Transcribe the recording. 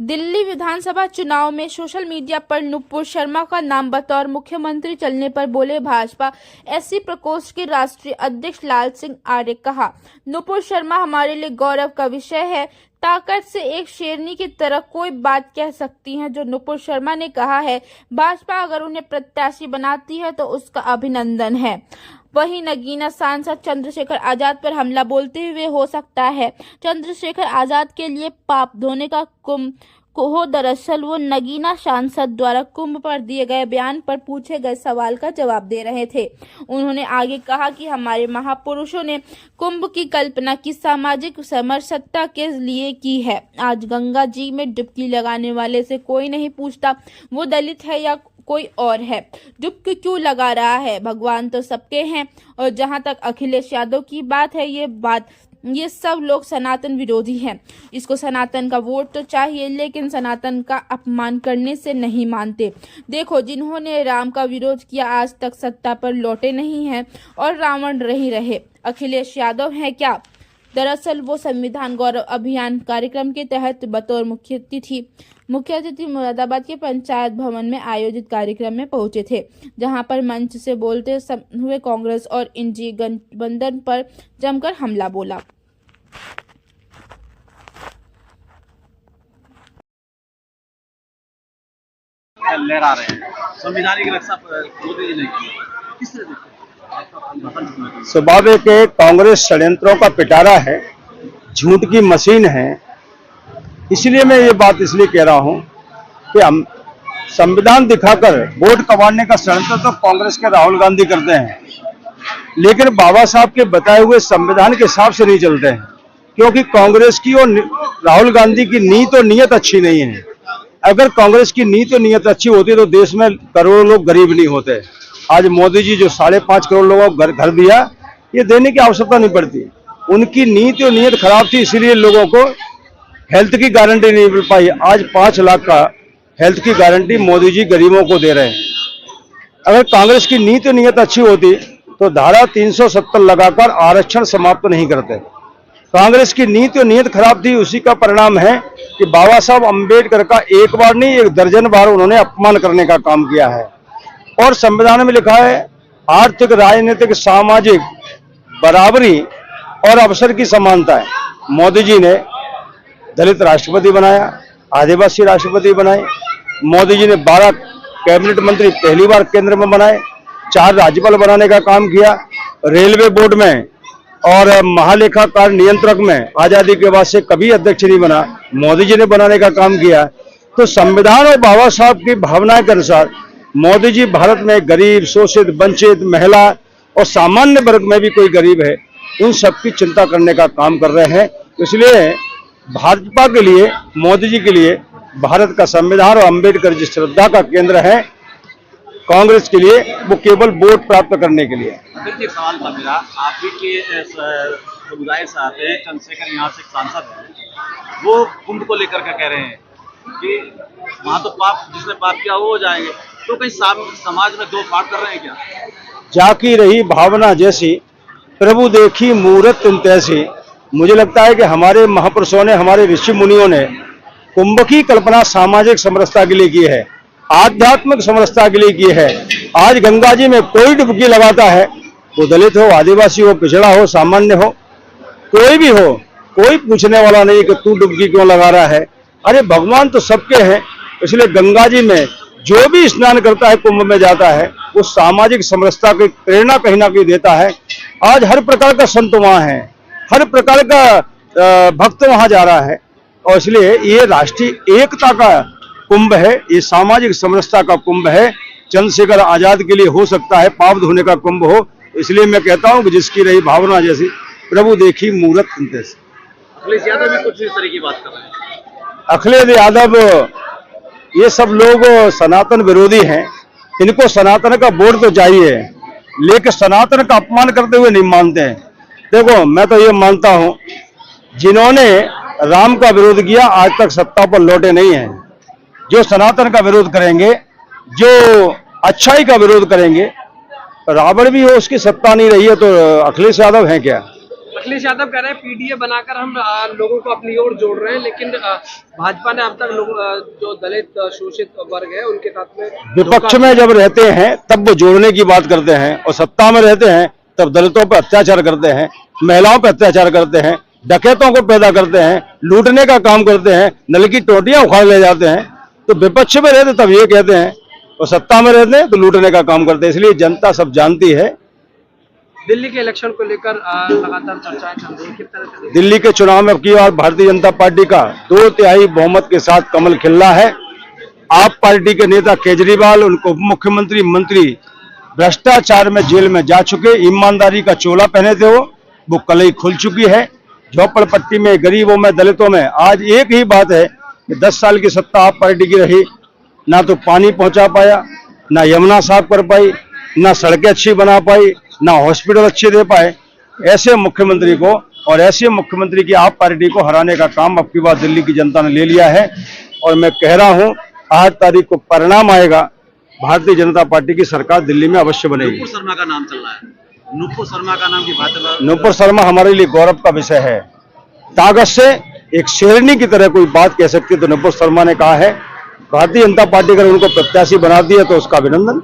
दिल्ली विधानसभा चुनाव में social media पर नुपुर शर्मा का नाम बतौर मुख्यमंत्री चलने पर बोले भाजपा एससी प्रकोष्ठ के राष्ट्रीय अध्यक्ष लाल सिंह आर्य। कहा, नुपुर शर्मा हमारे लिए गौरव का विषय है। ताकत से एक शेरनी की तरह कोई बात कह सकती हैं जो नुपुर शर्मा ने कहा है। भाजपा अगर उन्हें प्रत्याशी बनाती है तो उसका अभिनंदन है। वहीं नगीना सांसद चंद्रशेखर आजाद पर हमला बोलते हुए हो सकता है चंद्रशेखर आजाद के लिए पाप धोने का कुंभ हो। दरअसल वो नगीना सांसद द्वारा कुंभ पर दिए गए बयान पर पूछे गए सवाल का जवाब दे रहे थे। उन्होंने आगे कहा कि हमारे महापुरुषों ने कुंभ की कल्पना की सामाजिक समरसता के लिए की है। आज गंगा जी में डुबकी लगाने वाले से कोई नहीं पूछता वो दलित है या कोई और है, डुबकी क्यों लगा रहा है। भगवान तो सबके हैं। और जहां तक अखिलेश यादव की बात है, ये सब लोग सनातन विरोधी हैं। इसको सनातन का वोट तो चाहिए, लेकिन सनातन का अपमान करने से नहीं मानते। देखो, जिन्होंने राम का विरोध किया आज तक सत्ता पर लौटे नहीं हैं और रावण नहीं रहे। अखिलेश यादव है क्या? दरअसल वो संविधान गौरव अभियान कार्यक्रम के तहत बतौर मुख्य अतिथि मुरादाबाद के पंचायत भवन में आयोजित कार्यक्रम में पहुंचे थे, जहां पर मंच से बोलते हुए कांग्रेस और इंडी गठबंधन पर जमकर हमला बोला। लहरा रहे हैं, संविधान की रक्षा मोदी जी ने की, किस तरह देखते हैं? स्वाभाविक है, कांग्रेस षड्यंत्रों का पिटारा है, झूठ की मशीन है। इसलिए मैं ये बात इसलिए कह रहा हूं कि हम संविधान दिखाकर वोट कमाने का षड्यंत्र तो कांग्रेस के राहुल गांधी करते हैं, लेकिन बाबा साहब के बताए हुए संविधान के हिसाब से नहीं चलते हैं, क्योंकि कांग्रेस की और राहुल गांधी की नीयत और नीयत अच्छी नहीं है। अगर कांग्रेस की नीयत और नीयत अच्छी होती तो देश में करोड़ों लोग गरीब नहीं होते। आज मोदी जी जो 5.5 करोड़ लोगों को घर दिया, ये देने की आवश्यकता नहीं पड़ती। उनकी नीति और नीयत खराब थी, इसीलिए लोगों को हेल्थ की गारंटी नहीं मिल पाई। आज 5 लाख का हेल्थ की गारंटी मोदी जी गरीबों को दे रहे हैं। अगर कांग्रेस की नीति और नीयत अच्छी होती तो धारा 370 लगाकर आरक्षण समाप्त नहीं करते। कांग्रेस की नीति और नीयत खराब थी, उसी का परिणाम है कि बाबा साहब अम्बेडकर का एक बार नहीं 1 दर्जन बार उन्होंने अपमान करने का काम किया है। और संविधान में लिखा है आर्थिक, राजनीतिक, सामाजिक बराबरी और अवसर की समानता है। मोदी जी ने दलित राष्ट्रपति बनाया, आदिवासी राष्ट्रपति बनाए। मोदी जी ने 12 कैबिनेट मंत्री पहली बार केंद्र में बनाए, 4 राज्यपाल बनाने का काम किया। रेलवे बोर्ड में और महालेखाकार नियंत्रक में आजादी के बाद से कभी अध्यक्ष नहीं बना, मोदी जी ने बनाने का काम किया। तो संविधान और बाबा साहब की भावना के अनुसार मोदी जी भारत में गरीब, शोषित, वंचित, महिला और सामान्य वर्ग में भी कोई गरीब है, उन सबकी चिंता करने का काम कर रहे हैं। इसलिए भाजपा के लिए, मोदी जी के लिए भारत का संविधान और अम्बेडकर जी श्रद्धा का केंद्र है। कांग्रेस के लिए वो केवल वोट प्राप्त करने के लिए। देखिए, सवाल था मेरा, आप भी के समुदाय से आते हैं, चंद्रशेखर यहाँ से सांसद हैं, वो कुंभ को लेकर के कह रहे हैं कि वहाँ तो पाप, जिसने पाप किया वो हो जाएंगे, तो कहीं समाज में 2 फाड़ कर रहे हैं क्या? जाकी रही भावना जैसी, प्रभु देखी मूरत तुम तैसी। मुझे लगता है कि हमारे महापुरुषों ने, हमारे ऋषि मुनियों ने कुंभ की कल्पना सामाजिक समरसता के लिए की है, आध्यात्मिक समरसता के लिए की है। आज गंगा जी में कोई डुबकी लगाता है, वो दलित हो, आदिवासी हो, पिछड़ा हो, सामान्य हो, कोई भी हो, कोई पूछने वाला नहीं कि तू डुबकी क्यों लगा रहा है। अरे भगवान तो सबके हैं। इसलिए गंगा जी में जो भी स्नान करता है, कुंभ में जाता है, वो सामाजिक समरसता की प्रेरणा कहीं ना कहीं देता है। आज हर प्रकार का संत वहां है, हर प्रकार का भक्त वहां जा रहा है, और इसलिए ये राष्ट्रीय एकता का कुंभ है, ये सामाजिक समरसता का कुंभ है। चंद्रशेखर आजाद के लिए हो सकता है पाप धोने का कुंभ हो। इसलिए मैं कहता हूं कि जिसकी रही भावना जैसी, प्रभु देखी मूरत तुम तैसी। अखिलेश यादव भी कुछ इस तरह की बात कर रहे हैं। अखिलेश यादव, ये सब लोग सनातन विरोधी हैं। इनको सनातन का वोट तो चाहिए, लेकिन सनातन का अपमान करते हुए नहीं मानते हैं। देखो, मैं तो ये मानता हूं, जिन्होंने राम का विरोध किया आज तक सत्ता पर लौटे नहीं हैं। जो सनातन का विरोध करेंगे, जो अच्छाई का विरोध करेंगे, रावण भी हो, उसकी सत्ता नहीं रही है, तो अखिलेश यादव हैं क्या? अखिलेश यादव कह रहे हैं पीडीए बनाकर हम लोगों को अपनी ओर जोड़ रहे हैं, लेकिन भाजपा ने अब तक जो दलित शोषित वर्ग है उनके साथ में विपक्ष में जब रहते हैं तब वो जोड़ने की बात करते हैं, और सत्ता में रहते हैं तब दलितों पर अत्याचार करते हैं, महिलाओं पर अत्याचार करते हैं, डकैतों को पैदा करते हैं, लूटने का काम करते हैं, नल की टोटियां उखाड़ ले जाते हैं। तो विपक्ष में रहते तब ये कहते हैं, और सत्ता में रहते हैं तो लूटने का काम करते हैं। इसलिए जनता सब जानती है। दिल्ली के इलेक्शन को लेकर लगातार चर्चाएं चल रही है, किस तरह से दिल्ली के चुनाव में अब की बार भारतीय जनता पार्टी का 2/3 बहुमत के साथ कमल खिल रहा है। आप पार्टी के नेता केजरीवाल, उनको उप मुख्यमंत्री, मंत्री भ्रष्टाचार में जेल में जा चुके, ईमानदारी का चोला पहने थे, वो कलई खुल चुकी है। झोपड़पट्टी में, गरीबों में, दलितों में आज एक ही बात है कि 10 साल की सत्ता आप पार्टी की रही, ना तो पानी पहुंचा पाया, ना यमुना साफ कर पाई, ना सड़कें अच्छी बना पाई, ना हॉस्पिटल अच्छे दे पाए। ऐसे मुख्यमंत्री को और ऐसे मुख्यमंत्री की आप पार्टी को हराने का काम अब की बार दिल्ली की जनता ने ले लिया है। और मैं कह रहा हूं 8 तारीख को परिणाम आएगा, भारतीय जनता पार्टी की सरकार दिल्ली में अवश्य बनेगी। नुपुर शर्मा का नाम चल रहा है, नुपुर शर्मा का नाम की भाजपा। नुपुर शर्मा हमारे लिए गौरव का विषय है। ताकत से एक शेरनी की तरह कोई बात कह सकती है तो नुपुर शर्मा ने कहा है। भारतीय जनता पार्टी अगर उनको प्रत्याशी बना दिया तो उसका अभिनंदन।